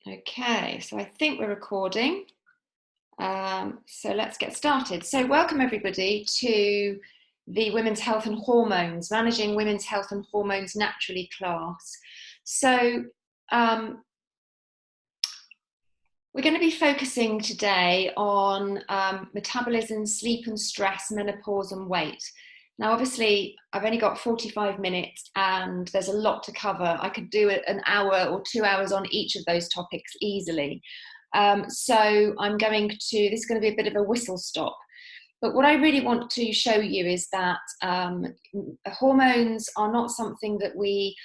Okay, so I think we're recording. So let's get started. So welcome everybody to the Women's Health and Hormones, Managing Women's Health and Hormones Naturally class. So we're going to be focusing today on metabolism, sleep and stress, menopause and weight. Now, obviously, I've only got 45 minutes and there's a lot to cover. I could do an hour or 2 hours on each of those topics easily. So this is going to be a bit of a whistle stop. But what I really want to show you is that hormones are not something that we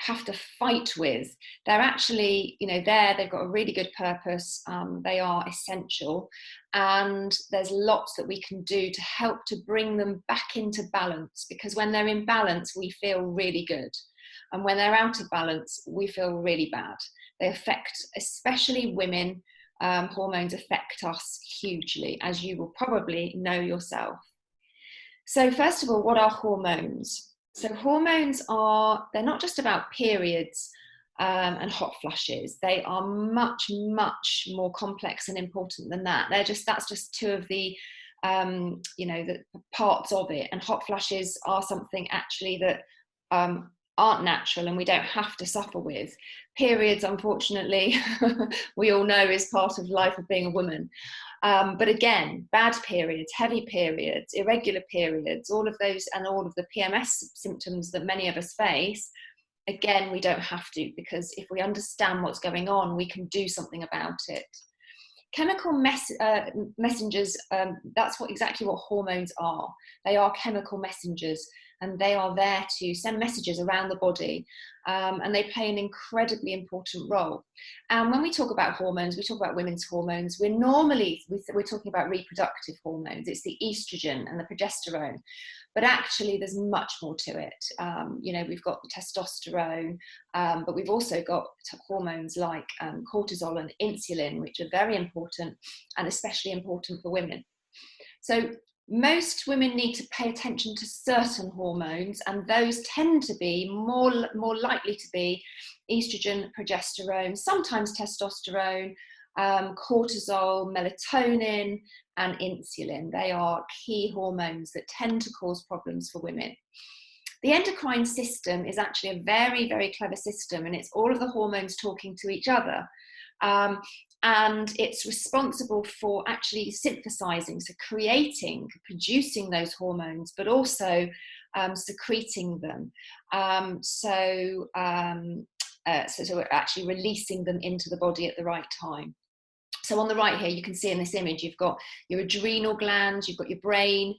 have to fight with. They're actually, they've got a really good purpose. They are essential. And there's lots that we can do to help to bring them back into balance, because when they're in balance, we feel really good. And when they're out of balance, we feel really bad. They affect, especially women, hormones affect us hugely, as you will probably know yourself. So first of all, what are hormones? So hormones they're not just about periods and hot flushes. They are much, much more complex and important than that. That's just two of the the parts of it. And hot flushes are something actually that aren't natural and we don't have to suffer with. Periods, unfortunately, we all know is part of life of being a woman. But again, bad periods, heavy periods, irregular periods, all of those, and all of the PMS symptoms that many of us face, again, we don't have to, because if we understand what's going on, we can do something about it. Chemical messengers, that's exactly what hormones are. They are chemical messengers, and they are there to send messages around the body, and they play an incredibly important role. And when we talk about hormones, we talk about women's hormones. We're talking about reproductive hormones. It's the estrogen and the progesterone, but actually there's much more to it. We've got the testosterone, but we've also got hormones like cortisol and insulin, which are very important and especially important for women. So most women need to pay attention to certain hormones, and those tend to be more likely to be estrogen, progesterone, sometimes testosterone, cortisol, melatonin, and insulin. They are key hormones that tend to cause problems for women. The endocrine system is actually a very, very clever system, and it's all of the hormones talking to each other. And it's responsible for actually synthesizing, so producing those hormones, but also secreting them. So we're actually releasing them into the body at the right time. So on the right here, you can see in this image, you've got your adrenal glands, you've got your brain,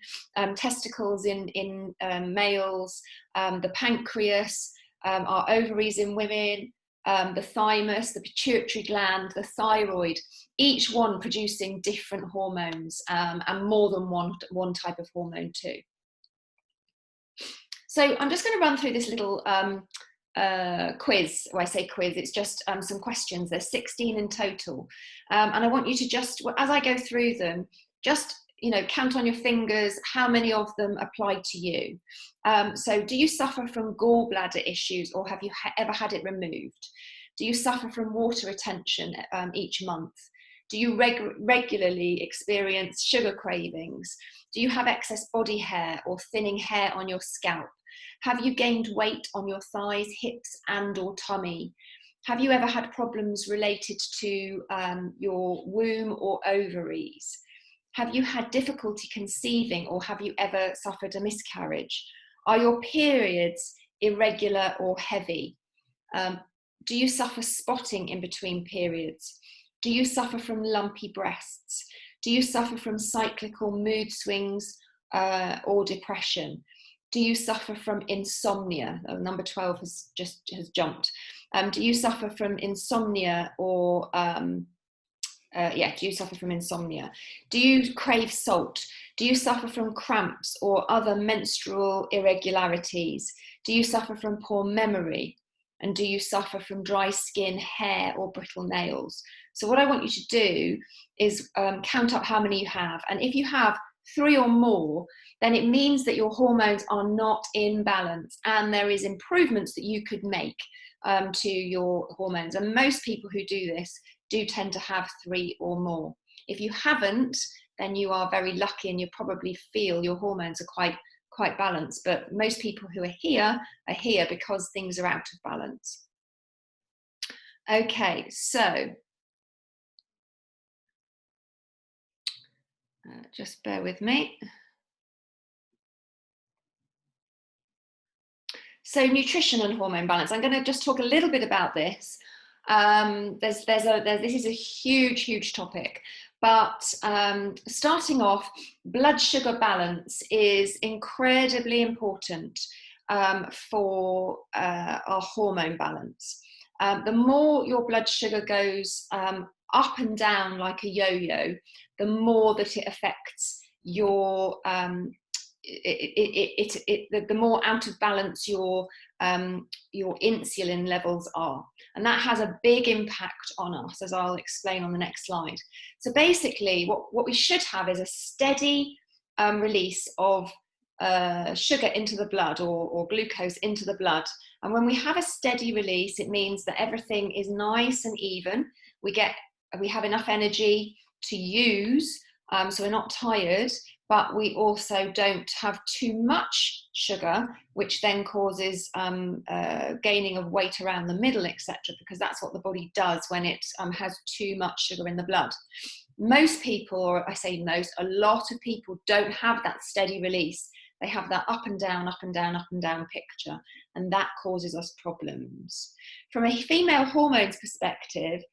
testicles in males, the pancreas, our ovaries in women, the thymus, the pituitary gland, the thyroid, each one producing different hormones, and more than one type of hormone too. So I'm just going to run through this little quiz. When I say quiz, it's just some questions. There's 16 in total, and I want you to just, as I go through them, just count on your fingers how many of them apply to you. So do you suffer from gallbladder issues, or have you ever had it removed? Do you suffer from water retention each month? Do you regularly experience sugar cravings? Do you have excess body hair or thinning hair on your scalp? Have you gained weight on your thighs, hips, and or tummy? Have you ever had problems related to your womb or ovaries? Have you had difficulty conceiving, or have you ever suffered a miscarriage? Are your periods irregular or heavy? Do you suffer spotting in between periods? Do you suffer from lumpy breasts? Do you suffer from cyclical mood swings or depression? Do you suffer from insomnia? Number 12 has jumped. Do you suffer from insomnia or do you suffer from insomnia? Do you crave salt? Do you suffer from cramps or other menstrual irregularities? Do you suffer from poor memory? And do you suffer from dry skin, hair, or brittle nails? So what I want you to do is count up how many you have. And if you have 3 or more, then it means that your hormones are not in balance, and there is improvements that you could make. to your hormones. And most people who do this do tend to have 3 or more. If you haven't, then you are very lucky and you probably feel your hormones are quite balanced. But most people who are here because things are out of balance. Okay, so just bear with me. So nutrition and hormone balance. I'm going to just talk a little bit about this. This is a huge topic, but starting off, blood sugar balance is incredibly important for our hormone balance. The more your blood sugar goes up and down like a yo-yo, the more that it affects your the more out of balance your insulin levels are, and that has a big impact on us, as I'll explain on the next slide. So basically what we should have is a steady release of sugar into the blood, or glucose into the blood. And when we have a steady release, it means that everything is nice and even. We have enough energy to use, so we're not tired, but we also don't have too much sugar, which then causes gaining of weight around the middle, etc., because that's what the body does when it has too much sugar in the blood. Most people, or I say most, a lot of people don't have that steady release. They have that up and down picture, and that causes us problems. From a female hormones perspective,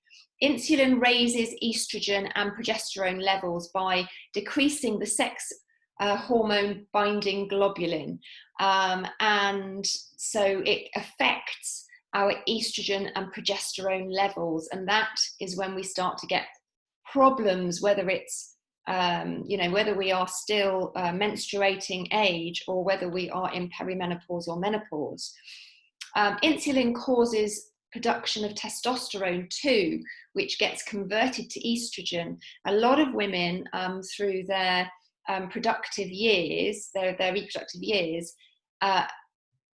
insulin raises estrogen and progesterone levels by decreasing the sex hormone binding globulin. And so it affects our estrogen and progesterone levels. And that is when we start to get problems, whether it's, whether we are still menstruating age or whether we are in perimenopause or menopause. Insulin causes production of testosterone too, which gets converted to estrogen. A lot of women through their productive years, their reproductive years,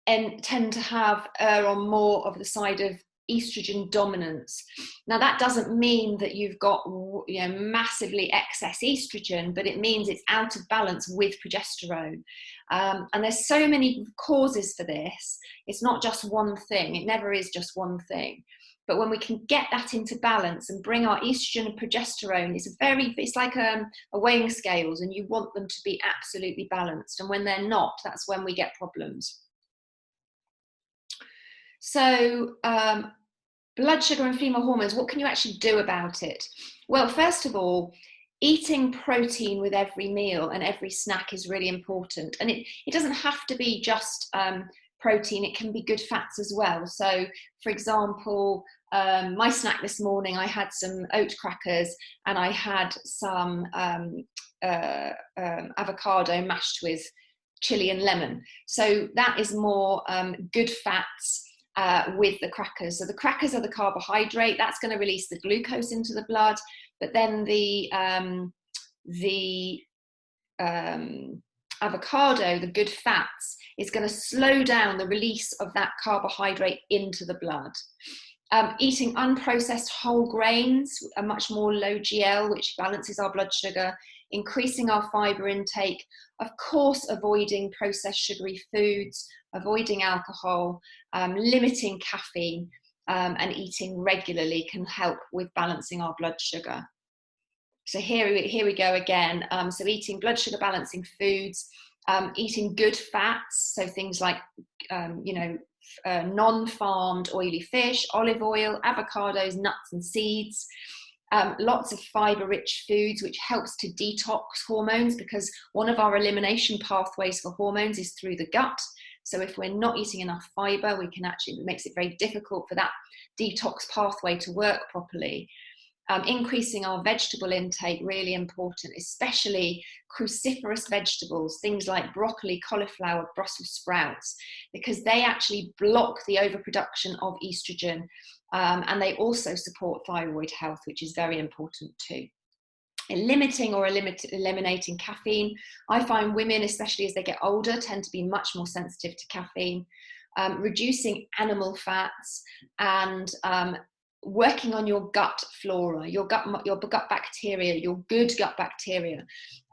and tend to have or more of the side of estrogen dominance. Now that doesn't mean that you've got massively excess estrogen, but it means it's out of balance with progesterone. And there's so many causes for this. It's not just one thing. It never is just one thing. But when we can get that into balance and bring our estrogen and progesterone, it's like a weighing scales, and you want them to be absolutely balanced. And when they're not, that's when we get problems. So blood sugar and female hormones, what can you actually do about it? Well, first of all, eating protein with every meal and every snack is really important. And it doesn't have to be just protein, it can be good fats as well. So for example, my snack this morning, I had some oat crackers and I had some avocado mashed with chili and lemon. So that is more good fats with the crackers. So the crackers are the carbohydrate, that's going to release the glucose into the blood, but then the avocado, the good fats, is going to slow down the release of that carbohydrate into the blood. Eating unprocessed whole grains are much more low GL, which balances our blood sugar, increasing our fiber intake, of course avoiding processed sugary foods, avoiding alcohol, limiting caffeine, and eating regularly can help with balancing our blood sugar. So here we go again. So eating blood sugar balancing foods, eating good fats, so things like non-farmed oily fish, olive oil, avocados, nuts and seeds. Lots of fiber-rich foods, which helps to detox hormones, because one of our elimination pathways for hormones is through the gut. So if we're not eating enough fiber, it makes it very difficult for that detox pathway to work properly. Increasing our vegetable intake, really important, especially cruciferous vegetables, things like broccoli, cauliflower, Brussels sprouts, because they actually block the overproduction of estrogen, and they also support thyroid health, which is very important too. Limiting or eliminating caffeine. I find women, especially as they get older, tend to be much more sensitive to caffeine. reducing animal fats, and working on your gut flora, your gut bacteria, your good gut bacteria.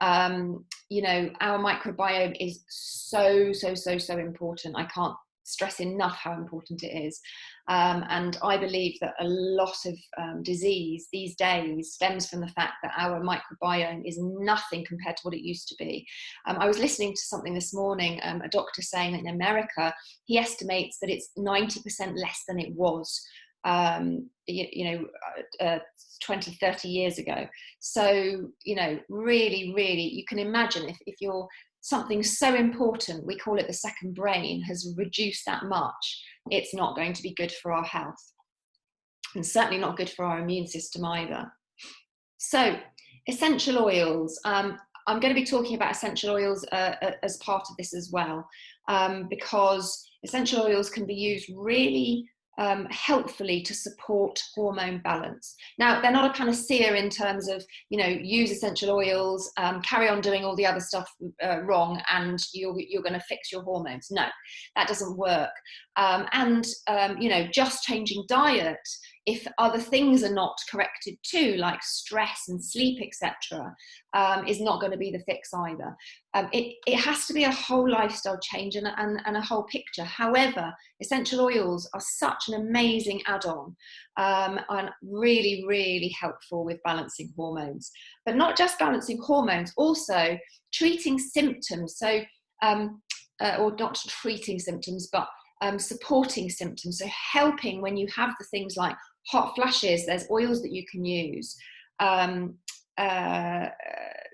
You know, our microbiome is so important. I can't stress enough how important it is. And I believe that a lot of disease these days stems from the fact that our microbiome is nothing compared to what it used to be. I was listening to something this morning, a doctor saying that in America, he estimates that it's 90% less than it was 20, 30 years ago. So, you know, really, you can imagine if you're something so important, we call it the second brain, has reduced that much, it's not going to be good for our health, and certainly not good for our immune system either. So, essential oils. I'm going to be talking about essential oils as part of this as well, because essential oils can be used really helpfully to support hormone balance. Now, they're not a panacea in terms of, you know, use essential oils, carry on doing all the other stuff wrong, and you're going to fix your hormones. No, that doesn't work. You know, just changing diet, if other things are not corrected too, like stress and sleep, etc., is not going to be the fix either. It has to be a whole lifestyle change and a whole picture. However, essential oils are such an amazing add-on, and really helpful with balancing hormones. But not just balancing hormones, also treating symptoms. So, or not treating symptoms, but supporting symptoms. So helping when you have the things like hot flashes, there's oils that you can use.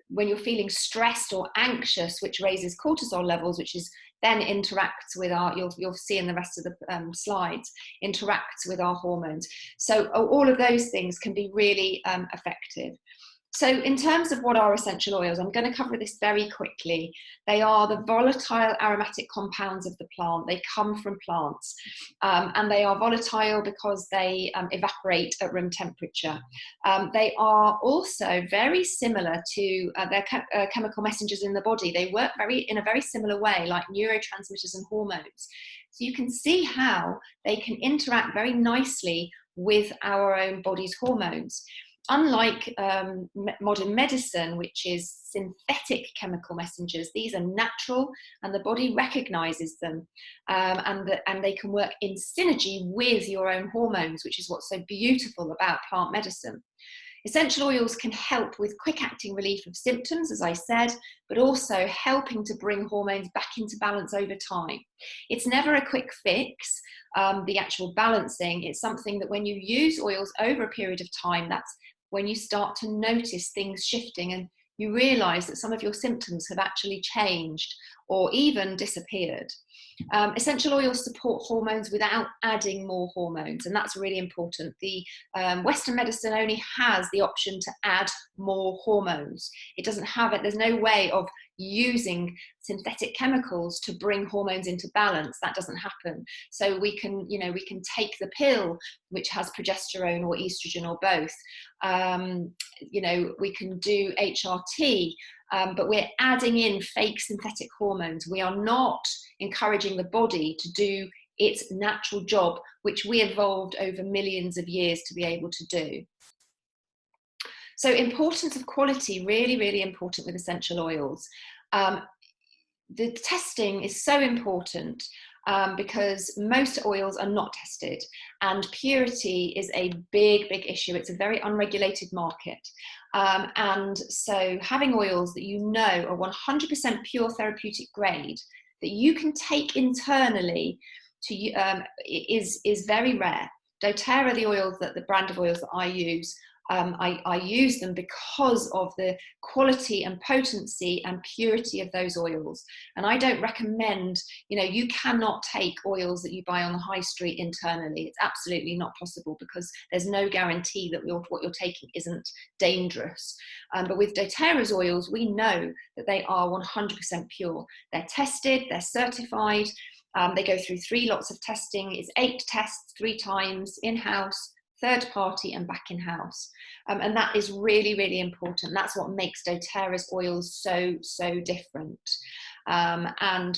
When you're feeling stressed or anxious, which raises cortisol levels, which is then interacts with our, you'll see in the rest of the slides, interacts with our hormones. So all of those things can be really effective. So in terms of what are essential oils, I'm going to cover this very quickly. They are the volatile aromatic compounds of the plant. They come from plants, and they are volatile because they evaporate at room temperature. They are also very similar to their chemical messengers in the body. They work in a very similar way, like neurotransmitters and hormones. So you can see how they can interact very nicely with our own body's hormones. Unlike modern medicine, which is synthetic chemical messengers, these are natural and the body recognizes them, and they can work in synergy with your own hormones, which is what's so beautiful about plant medicine. Essential oils can help with quick-acting relief of symptoms, as I said, but also helping to bring hormones back into balance over time. It's never a quick fix, the actual balancing. It's something that when you use oils over a period of time, that's when you start to notice things shifting and you realize that some of your symptoms have actually changed or even disappeared. Essential oils support hormones without adding more hormones, and that's really important. The Western medicine only has the option to add more hormones. It doesn't have it. There's no way of using synthetic chemicals to bring hormones into balance. That doesn't happen. So we can take the pill, which has progesterone or estrogen or both. We can do HRT, but we're adding in fake synthetic hormones. We are not encouraging the body to do its natural job, which we evolved over millions of years to be able to do. So importance of quality, really important with essential oils. The testing is so important because most oils are not tested, and purity is a big issue. It's a very unregulated market. And so having oils that you know are 100% pure therapeutic grade, that you can take internally to is very rare. doTERRA, the oils, the brand of oils that I use, I use them because of the quality and potency and purity of those oils. And I don't recommend, you cannot take oils that you buy on the high street internally. It's absolutely not possible because there's no guarantee that what you're taking isn't dangerous. But with doTERRA's oils, we know that they are 100% pure. They're tested, they're certified. They go through 3 lots of testing. It's 8 tests, 3 times, in-house, third party, and back in-house. And that is really important. That's what makes doTERRA's oils so different. And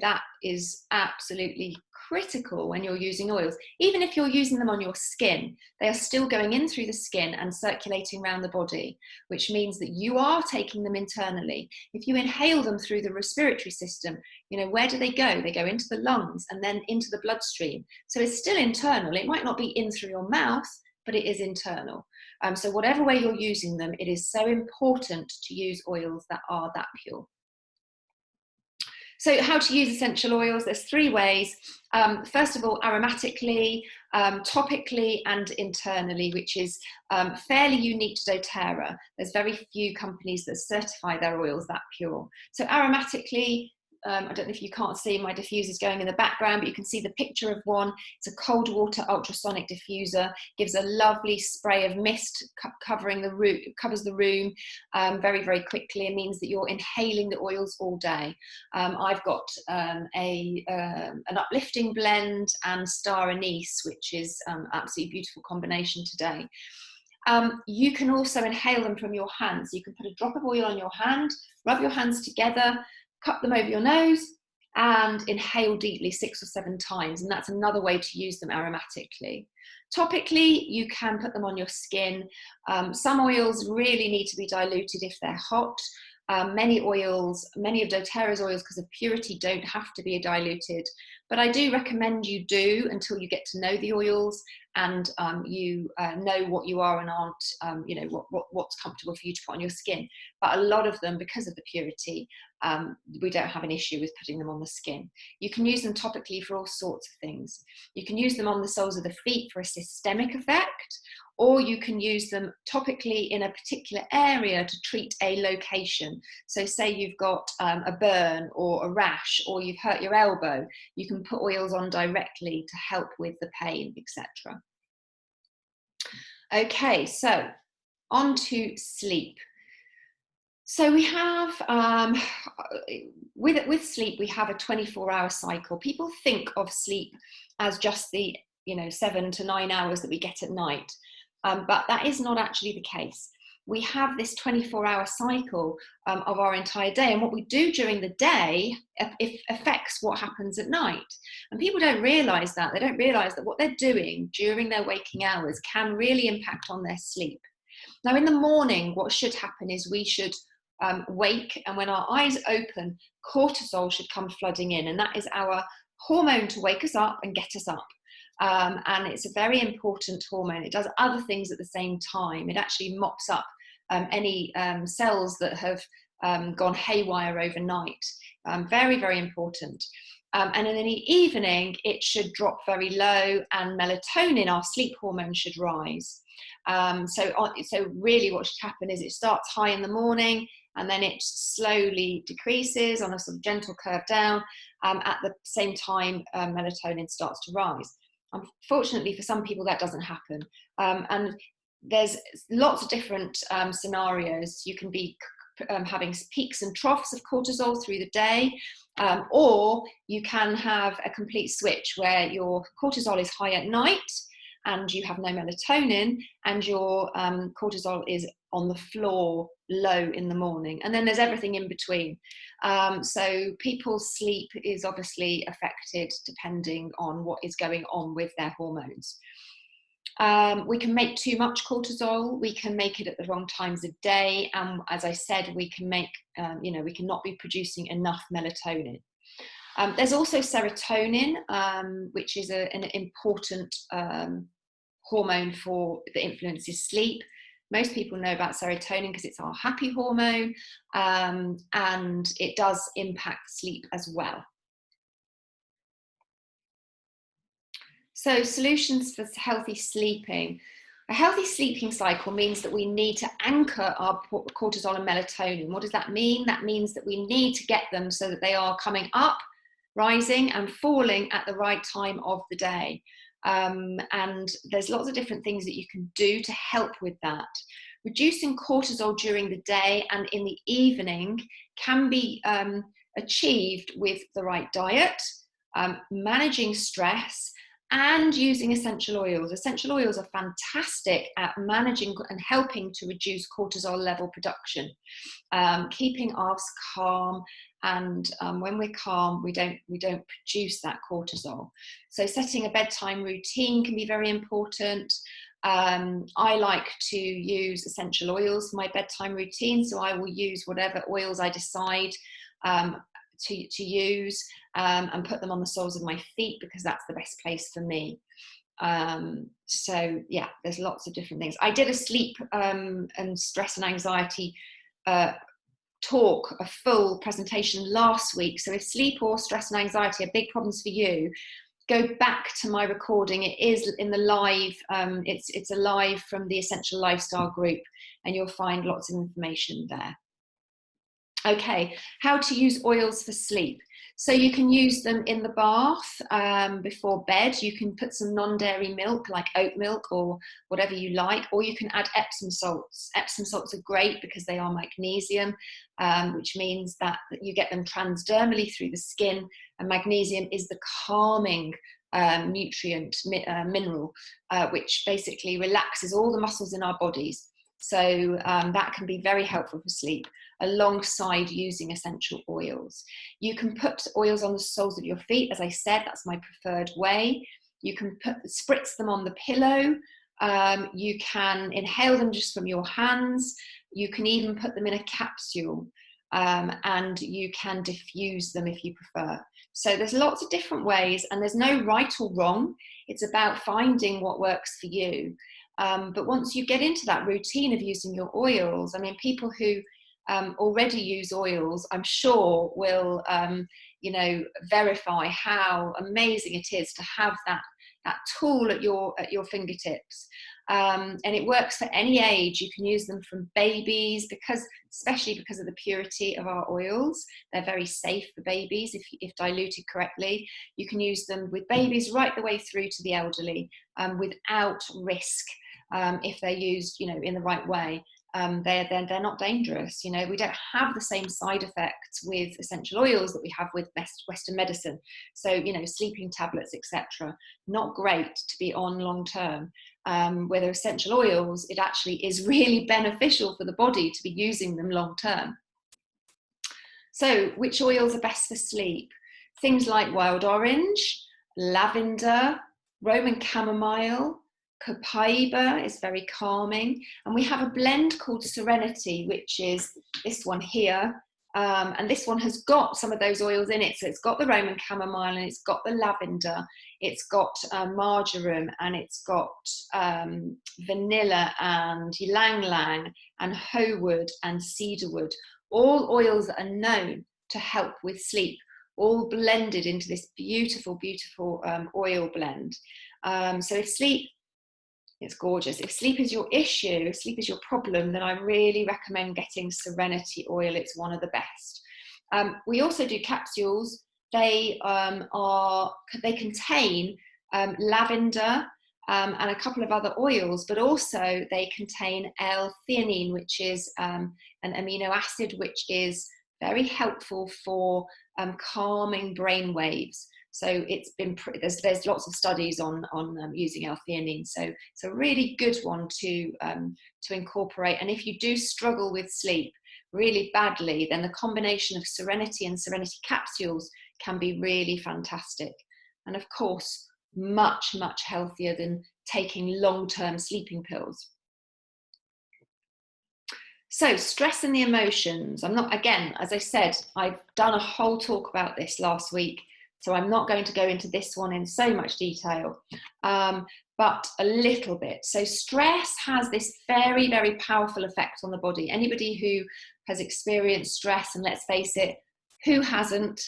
that is absolutely critical when you're using oils. Even if you're using them on your skin, they are still going in through the skin and circulating around the body, which means that you are taking them internally. If you inhale them through the respiratory system, where do they go? They go into the lungs and then into the bloodstream. So it's still internal. It might not be in through your mouth, but it is internal. So whatever way you're using them, it is so important to use oils that are that pure. So how to use essential oils? There's 3 ways. First of all, aromatically, topically, and internally, which is fairly unique to doTERRA. There's very few companies that certify their oils that pure. So aromatically, I don't know if you can't see my diffusers going in the background, but you can see the picture of one. It's a cold water ultrasonic diffuser, gives a lovely spray of mist covering the room, covers the room very, very quickly. It means that you're inhaling the oils all day. I've got an uplifting blend and star anise, which is absolutely beautiful combination today. You can also inhale them from your hands. You can put a drop of oil on your hand, rub your hands together, cup them over your nose, and inhale deeply 6 or 7 times. And that's another way to use them aromatically. Topically, you can put them on your skin. Some oils really need to be diluted if they're hot. Many of doTERRA's oils, because of purity, don't have to be diluted. But I do recommend you do until you get to know the oils and you know what you are and aren't, what's comfortable for you to put on your skin. But a lot of them, because of the purity, we don't have an issue with putting them on the skin. You can use them topically for all sorts of things. You can use them on the soles of the feet for a systemic effect, or you can use them topically in a particular area to treat a location. So say you've got a burn or a rash, or you've hurt your elbow, you can put oils on directly to help with the pain, etc. Okay, so on to sleep. So we have, with sleep, we have a 24-hour cycle. People think of sleep as just the 7 to 9 hours that we get at night. But that is not actually the case. We have this 24-hour cycle of our entire day, and what we do during the day affects what happens at night. And people don't realise that. They don't realise that what they're doing during their waking hours can really impact on their sleep. Now, in the morning, what should happen is we should wake, and when our eyes open, cortisol should come flooding in, and that is our hormone to wake us up and get us up. And it's a very important hormone. It does other things at the same time. It actually mops up any cells that have gone haywire overnight. Very, very important. And in the evening, it should drop very low, and melatonin, our sleep hormone, should rise. So really what should happen is it starts high in the morning, and then it slowly decreases on a sort of gentle curve down. At the same time, melatonin starts to rise. Unfortunately, for some people, that doesn't happen. And there's lots of different scenarios. You can be having peaks and troughs of cortisol through the day, or you can have a complete switch where your cortisol is high at night and you have no melatonin, and your cortisol is on the floor low in the morning. And then there's everything in between. So people's sleep is obviously affected depending on what is going on with their hormones. We can make too much cortisol. We can make it at the wrong times of day. And as I said, we can make, we cannot be producing enough melatonin. There's also serotonin, which is an important hormone that influences sleep. Most people know about serotonin because it's our happy hormone, and it does impact sleep as well. So solutions for healthy sleeping. A healthy sleeping cycle means that we need to anchor our cortisol and melatonin. What does that mean? That means that we need to get them so that they are coming up, rising and falling at the right time of the day. And there's lots of different things that you can do to help with that. Reducing cortisol during the day and in the evening can be achieved with the right diet, managing stress, and using essential oils. Essential oils are fantastic at managing and helping to reduce cortisol level production, keeping us calm. And when we're calm, we don't produce that cortisol. So setting a bedtime routine can be very important. I like to use essential oils for my bedtime routine, so I will use whatever oils I decide to use, and put them on the soles of my feet, because that's the best place for me. So yeah, there's lots of different things. I did a sleep and stress and anxiety talk, a full presentation last week. So if sleep or stress and anxiety are big problems for you, go back to my recording. It is in the live, it's a live from the Essential Lifestyle group, and you'll find lots of information there. Okay, how to use oils for sleep. So you can use them in the bath before bed. You can put some non-dairy milk like oat milk or whatever you like, or you can add Epsom salts. Epsom salts are great because they are magnesium, which means that you get them transdermally through the skin, and magnesium is the calming nutrient, mineral, which basically relaxes all the muscles in our bodies. So that can be very helpful for sleep, alongside using essential oils. You can put oils on the soles of your feet. As I said, that's my preferred way. You can spritz them on the pillow. You can inhale them just from your hands. You can even put them in a capsule, and you can diffuse them if you prefer. So there's lots of different ways, and there's no right or wrong. It's about finding what works for you. But once you get into that routine of using your oils, I mean, people who already use oils, I'm sure will, verify how amazing it is to have that tool at your fingertips. And it works for any age. You can use them from babies, especially because of the purity of our oils. They're very safe for babies if diluted correctly. You can use them with babies right the way through to the elderly, without risk, if they're used, in the right way. They're not dangerous. We don't have the same side effects with essential oils that we have with Western medicine. So, sleeping tablets, etc., not great to be on long term. Where essential oils, it actually is really beneficial for the body to be using them long term. So, which oils are best for sleep? Things like wild orange, lavender, Roman chamomile, copaiba is very calming, and we have a blend called Serenity, which is this one here, and this one has got some of those oils in it. So it's got the Roman chamomile, and it's got the lavender, it's got marjoram, and it's got vanilla and ylang ylang and hoewood and cedarwood, all oils that are known to help with sleep, all blended into this beautiful oil blend. So if sleep, it's gorgeous. If sleep is your issue, if sleep is your problem, then I really recommend getting Serenity oil. It's one of the best. We also do capsules. They contain lavender and a couple of other oils, but also they contain L-theanine, which is an amino acid which is very helpful for calming brain waves. So it's been there's lots of studies on using L-theanine. So it's a really good one to incorporate. And if you do struggle with sleep really badly, then the combination of Serenity and Serenity capsules can be really fantastic. And of course, much healthier than taking long-term sleeping pills. So stress and the emotions. Again, as I said, I've done a whole talk about this last week, so I'm not going to go into this one in so much detail, but a little bit. So stress has this very, very powerful effect on the body. Anybody who has experienced stress, and let's face it, who hasn't,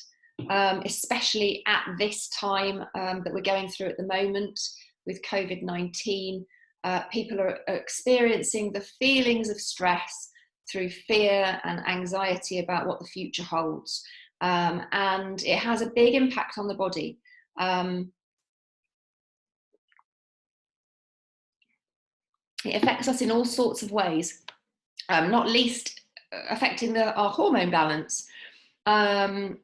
especially at this time that we're going through at the moment with COVID-19, people are experiencing the feelings of stress through fear and anxiety about what the future holds. And it has a big impact on the body. It affects us in all sorts of ways, not least affecting our hormone balance. and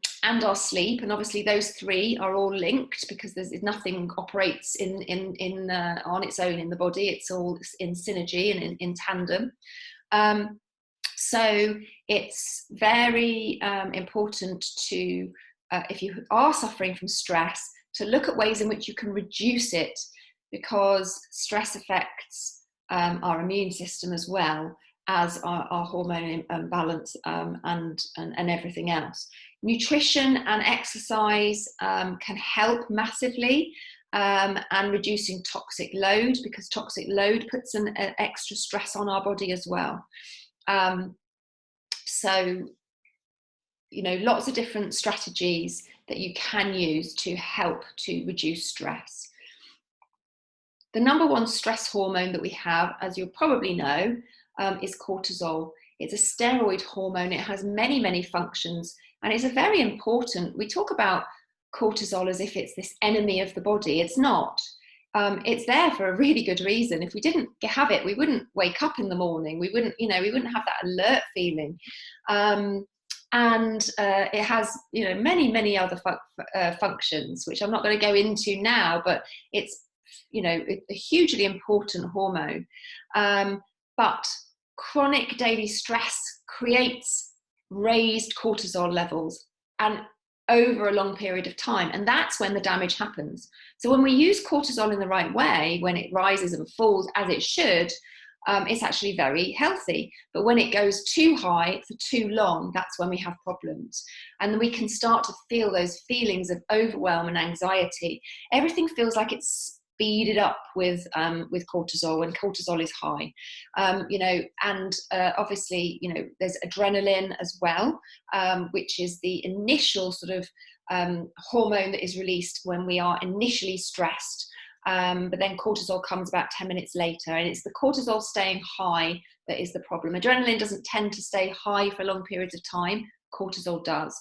our sleep, and obviously those three are all linked because there's nothing operates on its own in the body. It's all in synergy and in tandem. So it's very important to, if you are suffering from stress, to look at ways in which you can reduce it, because stress affects our immune system as well as our hormone balance and everything else. Nutrition and exercise can help massively, and reducing toxic load, because toxic load puts an extra stress on our body as well. So, you know, lots of different strategies that you can use to help to reduce stress. The number one stress hormone that we have, as you'll probably know, is cortisol. It's a steroid hormone. It has many, many functions, and it's a very important. We talk about cortisol as if it's this enemy of the body. It's not. It's there for a really good reason. If we didn't have it, we wouldn't wake up in the morning. We wouldn't have that alert feeling. And it has, many, many other functions, which I'm not going to go into now, but it's, a hugely important hormone. But chronic daily stress creates raised cortisol levels, and over a long period of time, and that's when the damage happens. So when we use cortisol in the right way, when it rises and falls as it should, it's actually very healthy. But when it goes too high for too long, that's when we have problems. And we can start to feel those feelings of overwhelm and anxiety. Everything feels like it's speeded up with cortisol when cortisol is high, and obviously, there's adrenaline as well, which is the initial sort of hormone that is released when we are initially stressed. But then cortisol comes about 10 minutes later, and it's the cortisol staying high that is the problem. Adrenaline doesn't tend to stay high for long periods of time. Cortisol does.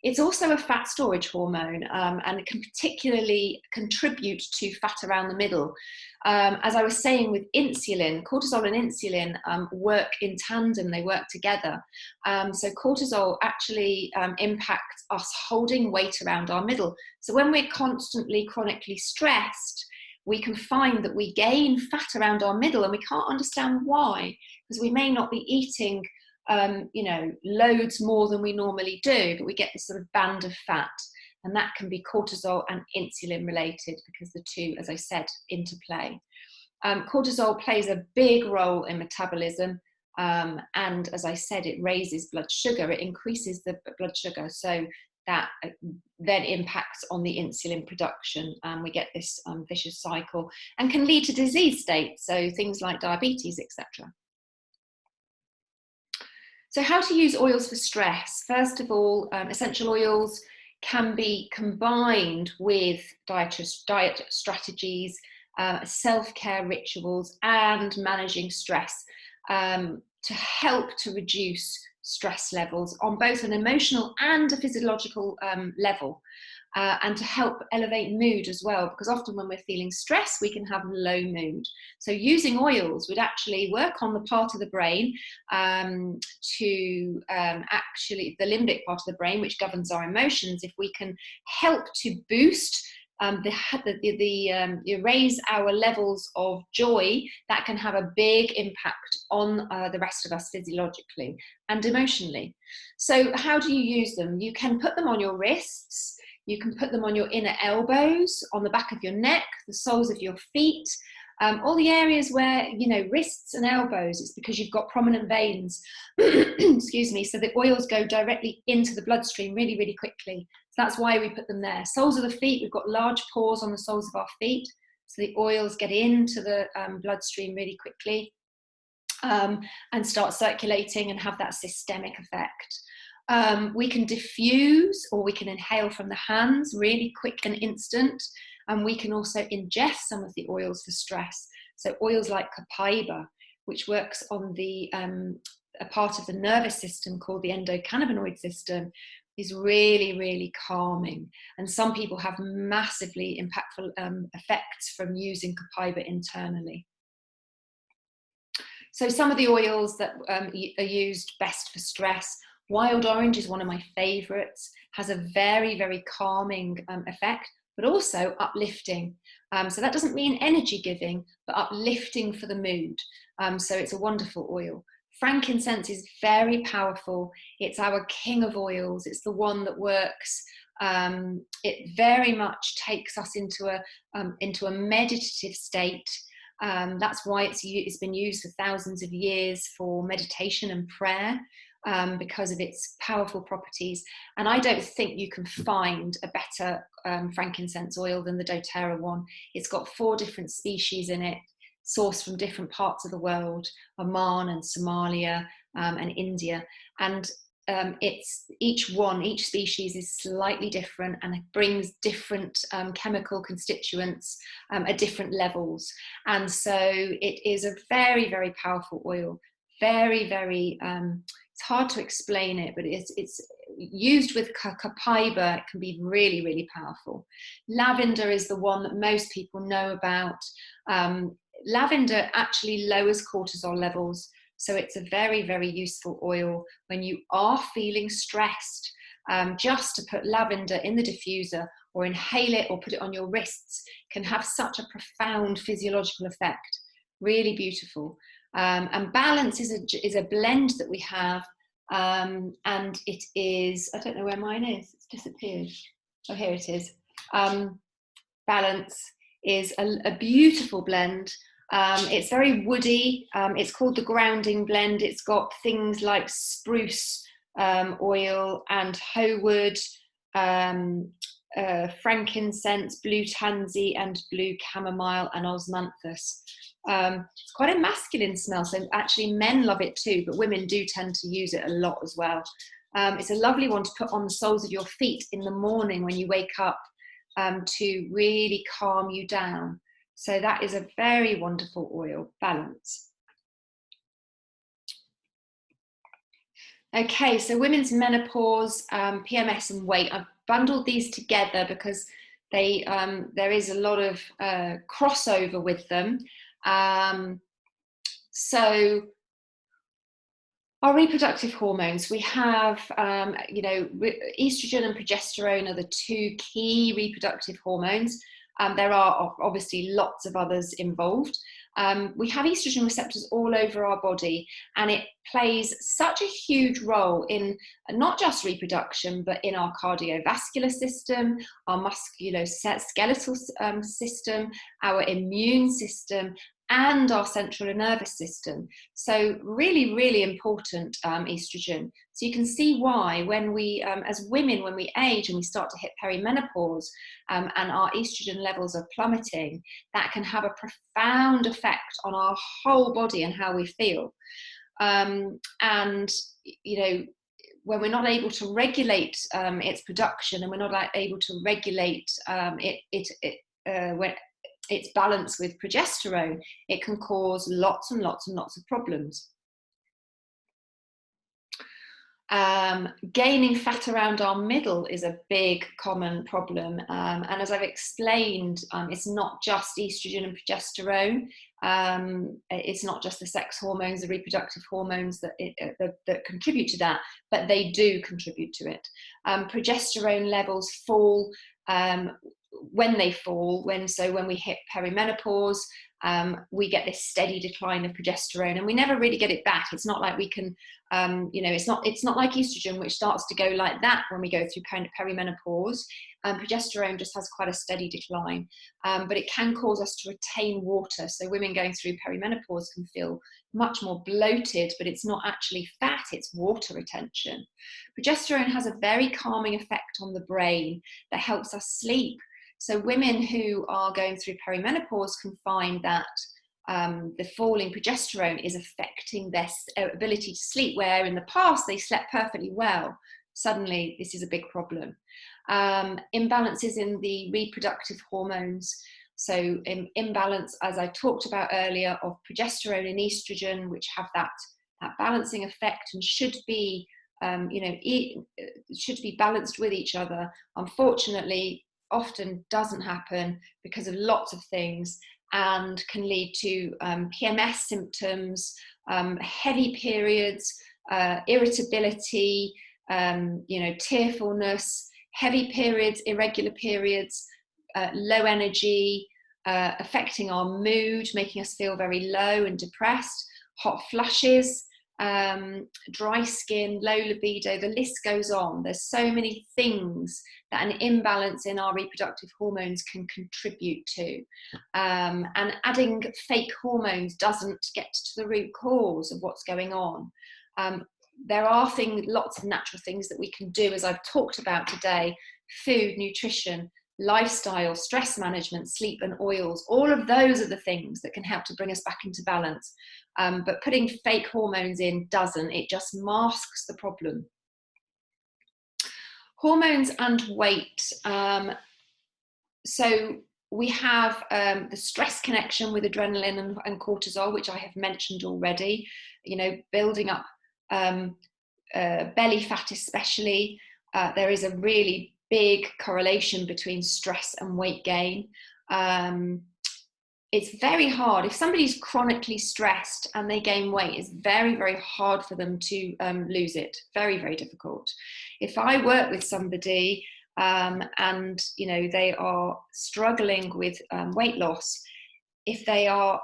It's also a fat storage hormone, and it can particularly contribute to fat around the middle. As I was saying with insulin, cortisol and insulin work in tandem, they work together. So cortisol actually impacts us holding weight around our middle. So when we're constantly chronically stressed, we can find that we gain fat around our middle, and we can't understand why, because we may not be eating loads more than we normally do, but we get this sort of band of fat, and that can be cortisol and insulin related, because the two, as I said, interplay. Cortisol plays a big role in metabolism, and as I said, it raises blood sugar, it increases the blood sugar, so that then impacts on the insulin production, and we get this vicious cycle, and can lead to disease states, so things like diabetes, etc. So how to use oils for stress? First of all, essential oils can be combined with diet strategies, self-care rituals, and managing stress to help to reduce stress levels on both an emotional and a physiological level. And to help elevate mood as well, because often when we're feeling stress, we can have low mood. So using oils would actually work on the part of the brain to actually, the limbic part of the brain, which governs our emotions. If we can help to boost raise our levels of joy, that can have a big impact on the rest of us physiologically and emotionally. So how do you use them? You can put them on your wrists. You can put them on your inner elbows, on the back of your neck, the soles of your feet, all the areas where, wrists and elbows, it's because you've got prominent veins, excuse me, so the oils go directly into the bloodstream really, really quickly. So that's why we put them there. Soles of the feet, we've got large pores on the soles of our feet, so the oils get into the bloodstream really quickly and start circulating and have that systemic effect. We can diffuse, or we can inhale from the hands, really quick and instant, and we can also ingest some of the oils for stress. So oils like copaiba, which works on the a part of the nervous system called the endocannabinoid system, is really, really calming, and some people have massively impactful effects from using copaiba internally. So some of the oils that are used best for stress Wild orange is one of my favorites, has a very, very calming effect, but also uplifting. So that doesn't mean energy giving, but uplifting for the mood. So it's a wonderful oil. Frankincense is very powerful. It's our king of oils. It's the one that works. It very much takes us into a meditative state. That's why it's been used for thousands of years for meditation and prayer, because of its powerful properties. And I don't think you can find a better frankincense oil than the doTERRA one. It's got 4 different species in it, sourced from different parts of the world, Oman and Somalia and India. And each species is slightly different, and it brings different chemical constituents at different levels. And so it is a very, very powerful oil. Very, very, it's hard to explain it, but it's used with copaiba. It can be really, really powerful. Lavender is the one that most people know about. Lavender actually lowers cortisol levels. So it's a very, very useful oil when you are feeling stressed. Just to put lavender in the diffuser or inhale it or put it on your wrists can have such a profound physiological effect. Really beautiful. And Balance is a blend that we have, and it is, I don't know where mine is, it's disappeared. Oh, here it is. Balance is a beautiful blend. It's very woody. It's called the grounding blend. It's got things like spruce oil and hoewood, frankincense, blue tansy, and blue chamomile and osmanthus. It's quite a masculine smell, so actually men love it too, but women do tend to use it a lot as well. It's a lovely one to put on the soles of your feet in the morning when you wake up, to really calm you down. So that is a very wonderful oil, Balance. Okay, so women's menopause, PMS and weight. I've bundled these together because there is a lot of crossover with them. So our reproductive hormones, we have, estrogen and progesterone are the 2 key reproductive hormones. There are obviously lots of others involved. We have estrogen receptors all over our body, and it plays such a huge role in not just reproduction, but in our cardiovascular system, our musculoskeletal system, our immune system, and our central nervous system. So really, really important, estrogen. So you can see why when we, as women, when we age and we start to hit perimenopause, and our estrogen levels are plummeting, that can have a profound effect on our whole body and how we feel. And, when we're not able to regulate its production, and we're not able to regulate when its balance with progesterone, it can cause lots and lots and lots of problems. Gaining fat around our middle is a big common problem, and as I've explained, it's not just estrogen and progesterone. It's not just the sex hormones, the reproductive hormones that contribute to that, but they do contribute to it. Progesterone levels fall when we hit perimenopause. We get this steady decline of progesterone, and we never really get it back. It's not like we can, it's not like estrogen, which starts to go like that when we go through perimenopause. Progesterone just has quite a steady decline, but it can cause us to retain water. So women going through perimenopause can feel much more bloated, but it's not actually fat, it's water retention. Progesterone has a very calming effect on the brain that helps us sleep. So women who are going through perimenopause can find that the falling progesterone is affecting their ability to sleep, where in the past they slept perfectly well. Suddenly this is a big problem. Imbalances in the reproductive hormones. So imbalance, as I talked about earlier, of progesterone and estrogen, which have that balancing effect and should be balanced with each other. Unfortunately, often doesn't happen because of lots of things, and can lead to PMS symptoms, heavy periods, irritability, tearfulness, heavy periods, irregular periods, low energy, affecting our mood, making us feel very low and depressed, hot flushes, dry skin, low libido, the list goes on. There's so many things that an imbalance in our reproductive hormones can contribute to. And adding fake hormones doesn't get to the root cause of what's going on. There are lots of natural things that we can do, as I've talked about today: food, nutrition, lifestyle, stress management, sleep and oils. All of those are the things that can help to bring us back into balance. But putting fake hormones in doesn't. It just masks the problem. Hormones and weight. So we have the stress connection with adrenaline and cortisol, which I have mentioned already, building up belly fat especially. There is a really big correlation between stress and weight gain. It's very hard. If somebody's chronically stressed and they gain weight, it's very, very hard for them to lose it. Very, very difficult. If I work with somebody and they are struggling with weight loss, if they are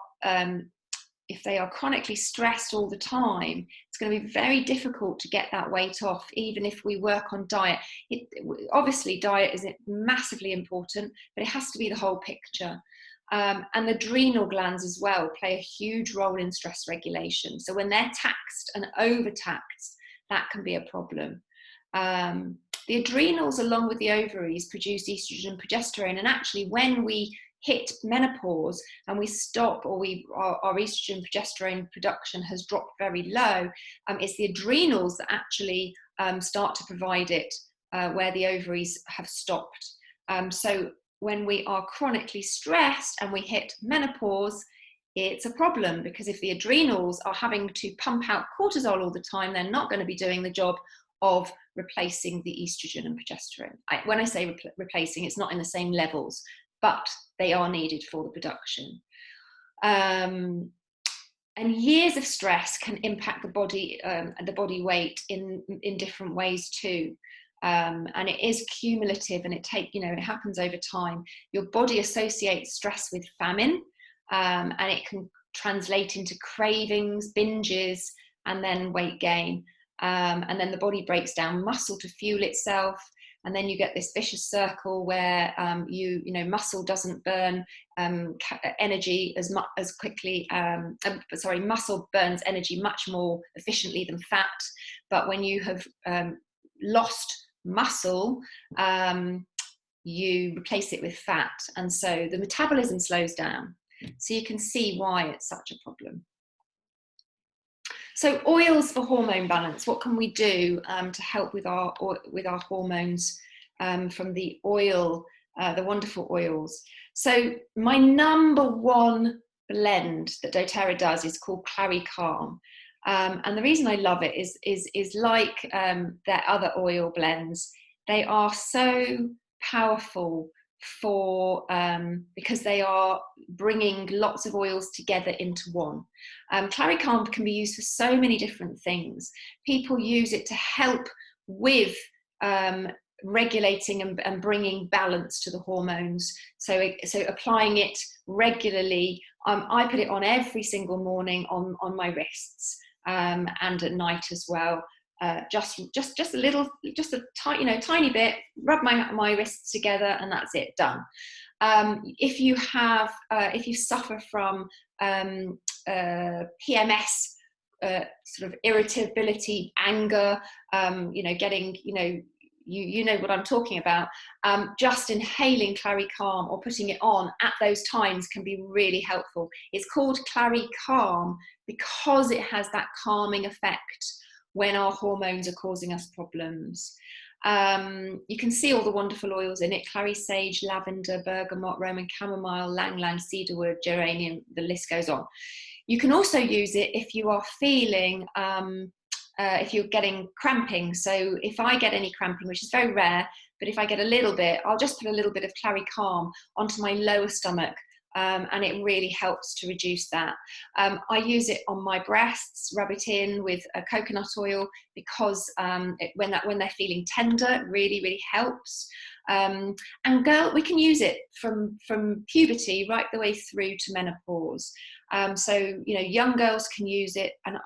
chronically stressed all the time, it's going to be very difficult to get that weight off, even if we work on diet. Obviously, diet is massively important, but it has to be the whole picture. And the adrenal glands as well play a huge role in stress regulation. So when they're taxed and overtaxed, that can be a problem. The adrenals, along with the ovaries, produce estrogen and progesterone. And actually, when we hit menopause and we stop, or our estrogen and progesterone production has dropped very low, it's the adrenals that actually start to provide it where the ovaries have stopped. So when we are chronically stressed and we hit menopause, it's a problem, because if the adrenals are having to pump out cortisol all the time, they're not going to be doing the job of replacing the estrogen and progesterone. When I say replacing, it's not in the same levels, but they are needed for the production. And years of stress can impact the body weight in different ways too. And it is cumulative, and it happens over time. Your body associates stress with famine, and it can translate into cravings, binges, and then weight gain. And then the body breaks down muscle to fuel itself, and then you get this vicious circle where muscle doesn't burn energy as quickly. Muscle burns energy much more efficiently than fat. But when you have lost muscle, you replace it with fat, and so the metabolism slows down. So you can see why it's such a problem. So oils for hormone balance. What can we do to help with our hormones from the oil, the wonderful oils? So my number one blend that doTERRA does is called Clary Calm. And the reason I love it is like their other oil blends. They are so powerful because they are bringing lots of oils together into one. Clary Calm can be used for so many different things. People use it to help with regulating and bringing balance to the hormones. So applying it regularly. I put it on every single morning on my wrists. And at night as well, just a tiny bit, rub my wrists together, and that's it, done. If you suffer from PMS, sort of irritability, anger, getting, you know what I'm talking about, just inhaling Clary Calm or putting it on at those times can be really helpful. It's called Clary Calm because it has that calming effect when our hormones are causing us problems. You can see all the wonderful oils in it: clary sage, lavender, bergamot, Roman chamomile, lang-lang, cedarwood, geranium, the list goes on. You can also use it if you are feeling if you're getting cramping. So if I get any cramping, which is very rare, but if I get a little bit, I'll just put a little bit of Clary Calm onto my lower stomach, and it really helps to reduce that. I use it on my breasts, rub it in with coconut oil, because when they're feeling tender, it really helps. And we can use it from puberty right the way through to menopause. So young girls can use it, and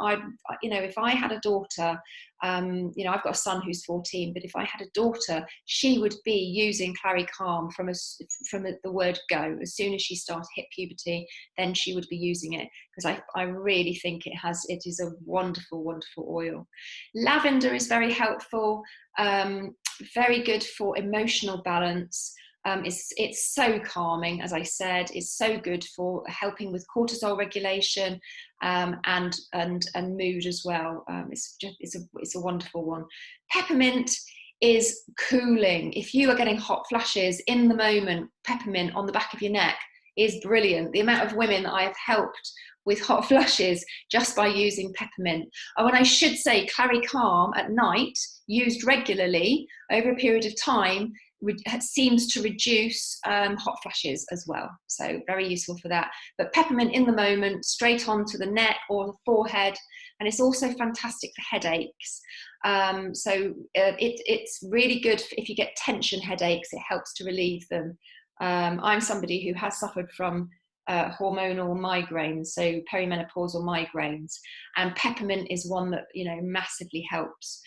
if I had a daughter, I've got a son who's 14, but if I had a daughter, she would be using Claricalm from the word go. As soon as she hit puberty, then she would be using it, because I really think it is a wonderful oil. Lavender is very helpful, very good for emotional balance. It's so calming, as I said. It's so good for helping with cortisol regulation, and mood as well. It's a wonderful one. Peppermint is cooling. If you are getting hot flashes in the moment, peppermint on the back of your neck is brilliant. The amount of women that I have helped with hot flushes just by using peppermint. Oh, and I should say, Claricalm at night, used regularly over a period of time, seems to reduce hot flashes as well. So very useful for that. But peppermint in the moment, straight onto the neck or the forehead. And it's also fantastic for headaches. It's really good if you get tension headaches. It helps to relieve them. I'm somebody who has suffered from hormonal migraines, so perimenopausal migraines, and peppermint is one that massively helps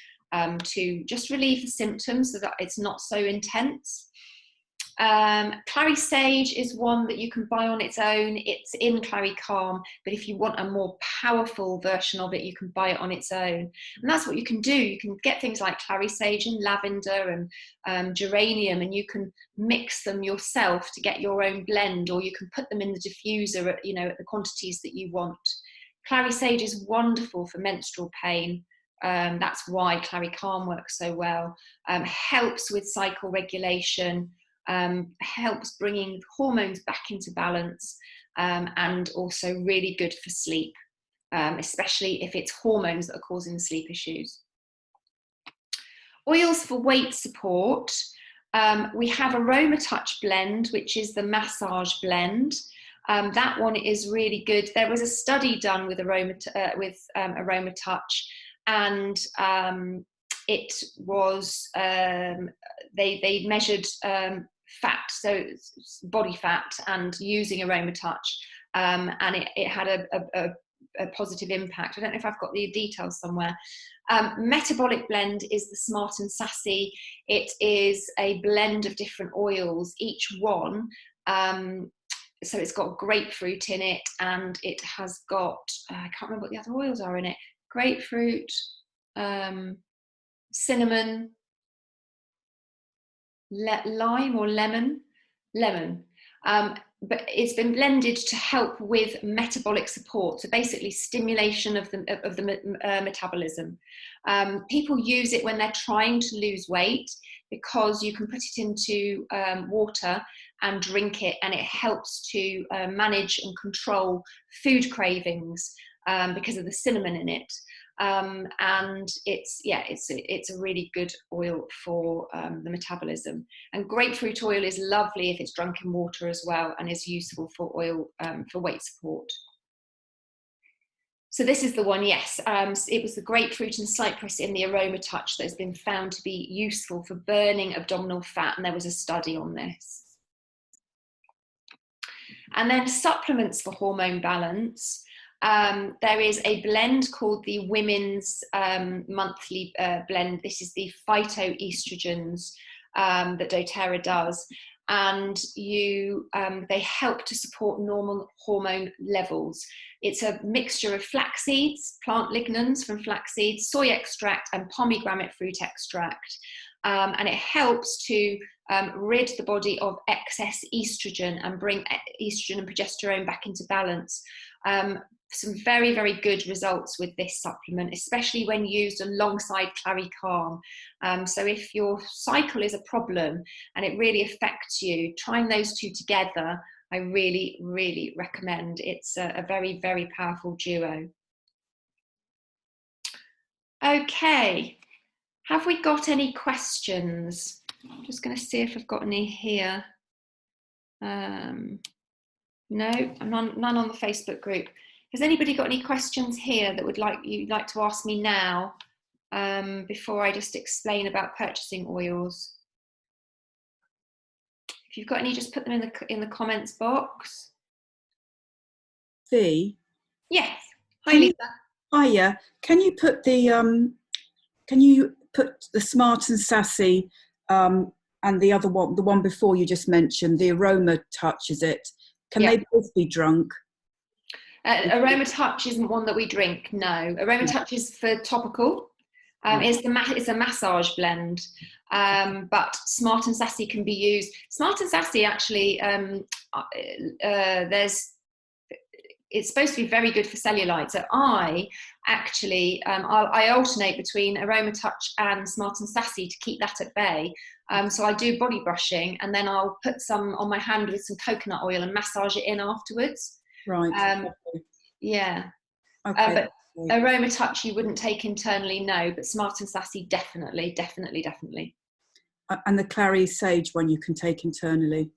to just relieve the symptoms so that it's not so intense. Clary Sage is one that you can buy on its own. It's in Claricalm, but if you want a more powerful version of it, you can buy it on its own. And that's what you can do. You can get things like Clary Sage and lavender and geranium, and you can mix them yourself to get your own blend, or you can put them in the diffuser at the quantities that you want. Clary Sage is wonderful for menstrual pain. That's why Claricalm works so well. Helps with cycle regulation. Helps bringing hormones back into balance, and also really good for sleep, especially if it's hormones that are causing the sleep issues. Oils for weight support. We have Aroma Touch blend, which is the massage blend. That one is really good. There was a study done with Aroma Touch, and it was they measured fat, so body fat, and using Aroma Touch, and it had a positive impact. I don't know if I've got the details somewhere. Metabolic blend is the Smart and Sassy. It is a blend of different oils, each one. So it's got grapefruit in it, and it has got, I can't remember what the other oils are in it. Grapefruit, cinnamon, lime or lemon. But it's been blended to help with metabolic support, so basically stimulation of the metabolism. People use it when they're trying to lose weight, because you can put it into water and drink it, and it helps to manage and control food cravings because of the cinnamon in it. And it's a really good oil for the metabolism. And grapefruit oil is lovely if it's drunk in water as well, and is useful for oil for weight support. So this is the one, yes. It was the grapefruit and cypress in the Aroma Touch that has been found to be useful for burning abdominal fat, and there was a study on this. And then supplements for hormone balance. There is a blend called the Women's Monthly Blend. This is the phytoestrogens that doTERRA does, and they help to support normal hormone levels. It's a mixture of flax seeds, plant lignans from flax seeds, soy extract, and pomegranate fruit extract. And it helps to rid the body of excess estrogen and bring estrogen and progesterone back into balance. Some very, very good results with this supplement, especially when used alongside Claricalm. So if your cycle is a problem and it really affects you, trying those two together, I really, really recommend. It's a very, very powerful duo. Okay, have we got any questions? I'm just going to see if I've got any here. No, none on the Facebook group. Has anybody got any questions here that you'd like to ask me now, before I just explain about purchasing oils? If you've got any, just put them in the comments box. V. Yes. Hi, Lisa. Hiya. Can you put the Smart and Sassy, and the other one, the one before you just mentioned, the Aroma Touch, is it? Can they both be drunk? Aroma Touch isn't one that we drink. No, Aroma Touch is for topical. It's a massage blend, but Smart and Sassy can be used. Smart and Sassy actually, it's supposed to be very good for cellulite. So I actually, I alternate between Aroma Touch and Smart and Sassy to keep that at bay. So I do body brushing, and then I'll put some on my hand with some coconut oil and massage it in afterwards. Right. Yeah. Okay. But Aroma Touch you wouldn't take internally, no, but Smart and Sassy definitely. And the Clary Sage one you can take internally?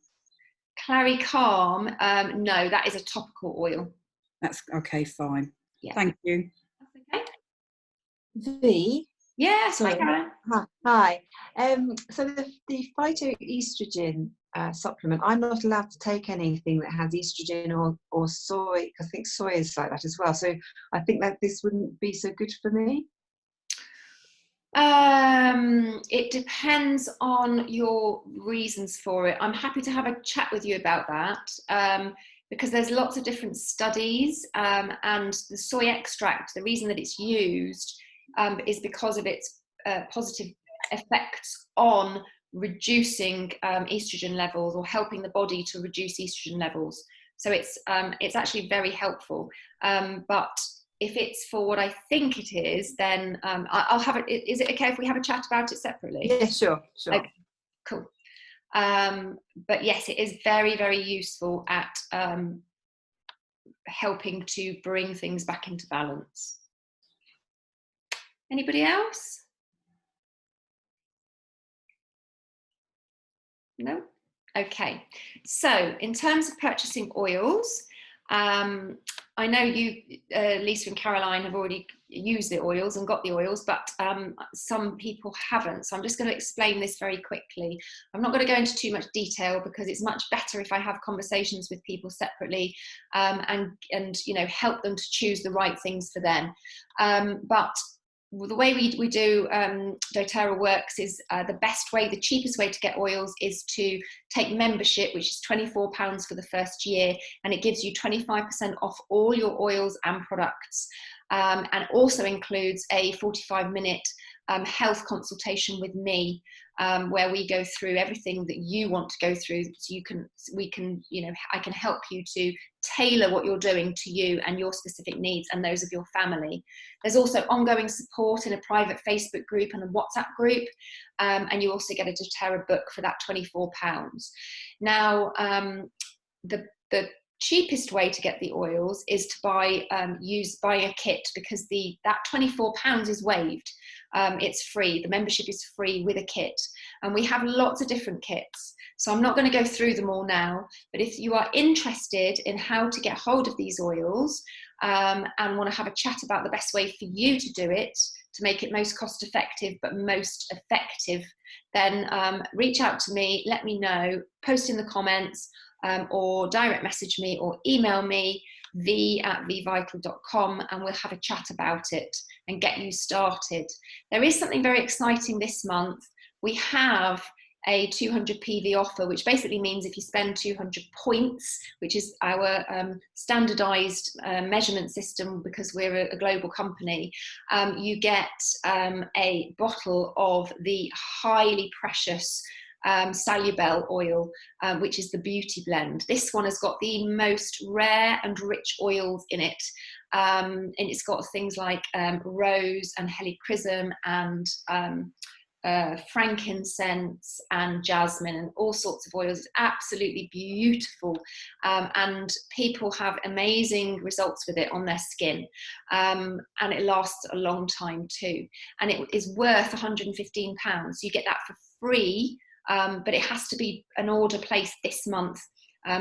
Clary Calm, no, that is a topical oil. That's okay, fine. Yeah. Thank you. That's okay. V? Yes, sorry. Hi. So the phytoestrogen supplement, I'm not allowed to take anything that has estrogen or soy, because I think soy is like that as well. So I think that this wouldn't be so good for me. It depends on your reasons for it. I'm happy to have a chat with you about that, because there's lots of different studies, and the soy extract, the reason that it's used is because of its positive effects on reducing estrogen levels, or helping the body to reduce estrogen levels. So it's actually very helpful. But if it's for what I think it is, then I'll have it. Is it okay if we have a chat about it separately? Yeah, sure. Okay, cool. But yes, it is very, very useful at helping to bring things back into balance. Anybody else? No? Okay. So in terms of purchasing oils, I know you, Lisa and Caroline, have already used the oils and got the oils, but some people haven't. So I'm just going to explain this very quickly. I'm not going to go into too much detail, because it's much better if I have conversations with people separately, and help them to choose the right things for them. But the way we do doTERRA works is the cheapest way to get oils is to take membership, which is £24 for the first year, and it gives you 25% off all your oils and products, and also includes a 45-minute health consultation with me, where we go through everything that you want to go through, so I can help you to tailor what you're doing to you and your specific needs and those of your family. There's also ongoing support in a private Facebook group and a WhatsApp group, and you also get a doTERRA book for that £24. Now, the cheapest way to get the oils is to buy a kit, because that £24 is waived. It's free. The membership is free with a kit, and we have lots of different kits. So I'm not going to go through them all now, but if you are interested in how to get hold of these oils, and want to have a chat about the best way for you to do it, to make it most cost effective but most effective, then reach out to me, let me know, post in the comments, or direct message me or email me, v@vvital.com, and we'll have a chat about it and get you started. There is something very exciting this month. We have a 200 PV offer, which basically means if you spend 200 points, which is our standardized measurement system, because we're a global company, you get a bottle of the highly precious Salubel oil, which is the beauty blend. This one has got the most rare and rich oils in it, and it's got things like rose and helichrysum and frankincense and jasmine and all sorts of oils. It's absolutely beautiful, and people have amazing results with it on their skin, and it lasts a long time too, and it is worth £115. You get that for free, but it has to be an order placed this month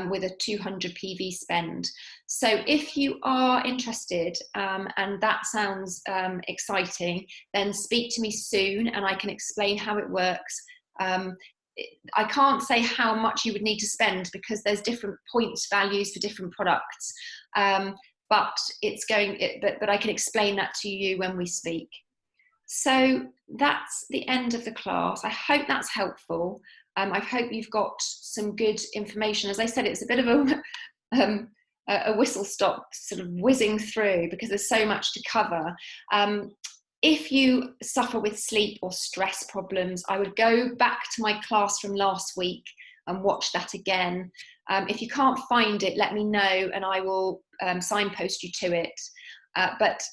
with a 200 PV spend. So if you are interested and that sounds exciting, then speak to me soon and I can explain how it works. I can't say how much you would need to spend because there's different points values for different products, but I can explain that to you when we speak. So that's the end of the class. I hope that's helpful. I hope you've got some good information. As I said, it's a bit of a whistle stop sort of whizzing through because there's so much to cover. If you suffer with sleep or stress problems, I would go back to my class from last week and watch that again. If you can't find it, let me know and I will signpost you to it. But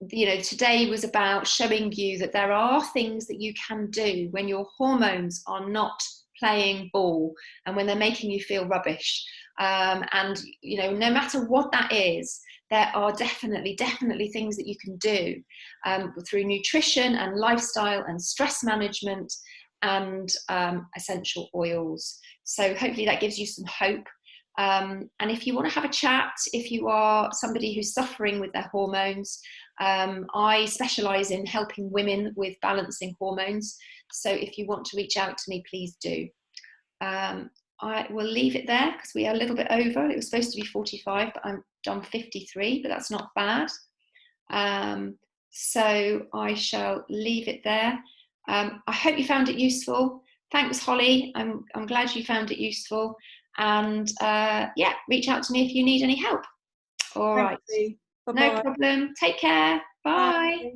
today was about showing you that there are things that you can do when your hormones are not playing ball and when they're making you feel rubbish. And no matter what that is, there are definitely things that you can do through nutrition and lifestyle and stress management and essential oils. So hopefully that gives you some hope. And if you want to have a chat, if you are somebody who's suffering with their hormones, I specialise in helping women with balancing hormones. So if you want to reach out to me, please do. I will leave it there because we are a little bit over. It was supposed to be 45, but I'm done 53, but that's not bad. So I shall leave it there. I hope you found it useful. Thanks, Holly. I'm glad you found it useful. And reach out to me if you need any help. All right. Bye-bye. No problem. Take care. Bye. Bye.